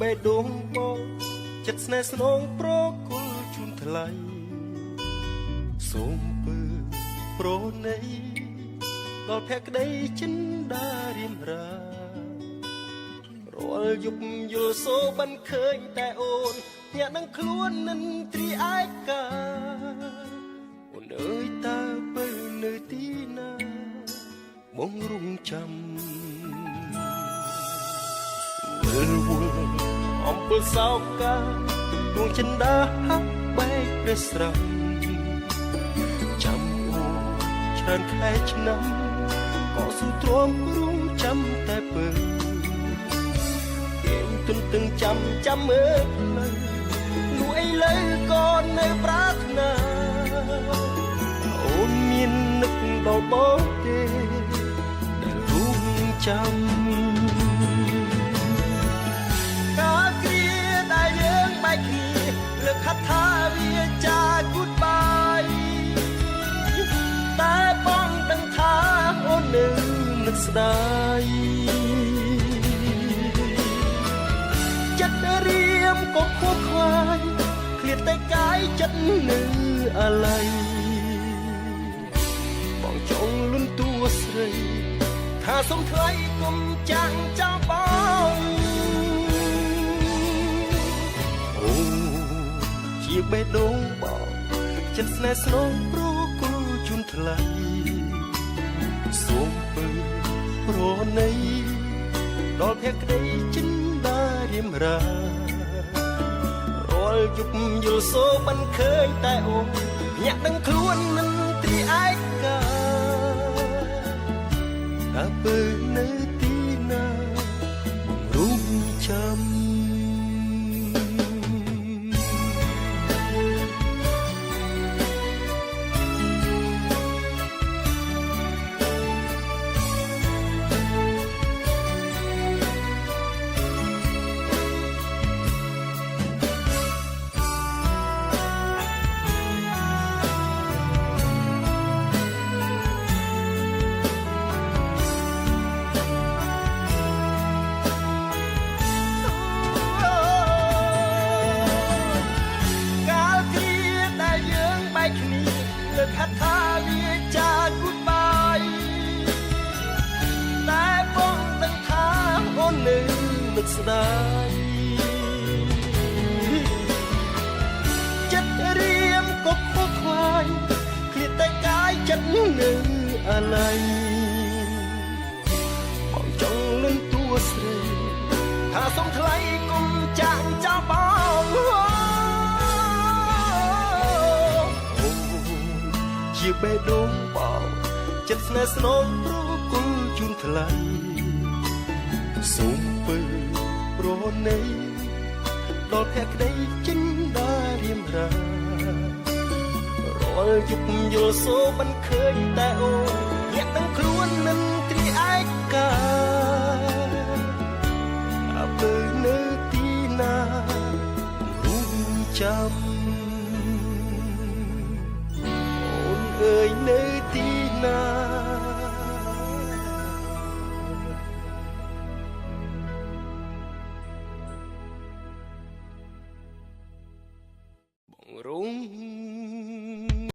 បេះដូងបងចិត្តស្នេហ៍ស្នងប្រគល់ជូនថ្លៃសូមពើប្រណីដល់ភក្តីចិនដារៀមរារាល់យប់យល់សូបានឃើញតែអូនញាក់នឹងខ្លួននឹងត្រីឯកាអូនអើយតើបើនៅទីណាបងរងចាំវិលវល់អំពើសោកាដួងចិនដាហាក់បែកព្រះស្រំចាំអូនច្រើនខែឆ្នាំក៏ស៊ូទ្រាំរងចាំតែពើទន្ទឹងចាំមើលផ្លូវនោះអីលើក៏នៅប្រាថ្នាអូនមាននឹកដល់បងទេដែលរួងចាំកាលគ្រាដែលយើងបែកគ្នាលើកហត្ថាវាចា Goodbye តែបងដឹងថាអូននៅនឹកស្ដាយរៀមក៏ខួបខ្វាយឃ្លាតតែកាយចិត្តនៅអាឡ័យបងចង់លន់តួស្រីថាសុំថ្លៃគុំចាំងចាំបងអូជាបេះដូងបងចិត្តស្នេហ៍ស្នងប្រគល់ជូនថ្លៃសូមពើប្រណីដល់ភក្តីចិនដារៀមរារាល់យប់យល់សូបានឃើញតែអូនញាក់នឹងខ្លួននឹងត្រីឯកាតើពើនៅទីណាបងរងចាំហត្ថាវាចា Goodbye តែបងដឹងថាអូននៅនឹកស្ដាយចិត្តរៀមក៏ខុសខ្វាយឃ្លាតតែកាយចិត្តនៅអាឡ័យបងចង់លន់តួស្រីថាសុំថ្លៃគុំចាក់ចោលបងជាបេះដូងបងចិត្តស្នេហ៍ស្នងប្រគល់ជូនថ្លៃសូមពើប្រណីដល់ភក្តីចិនដារៀមរារាល់យប់យល់សូបានឃើញតែអូនញាក់នឹងខ្លួននឹងត្រីឯកាអើពើនៅទីណារងចាំ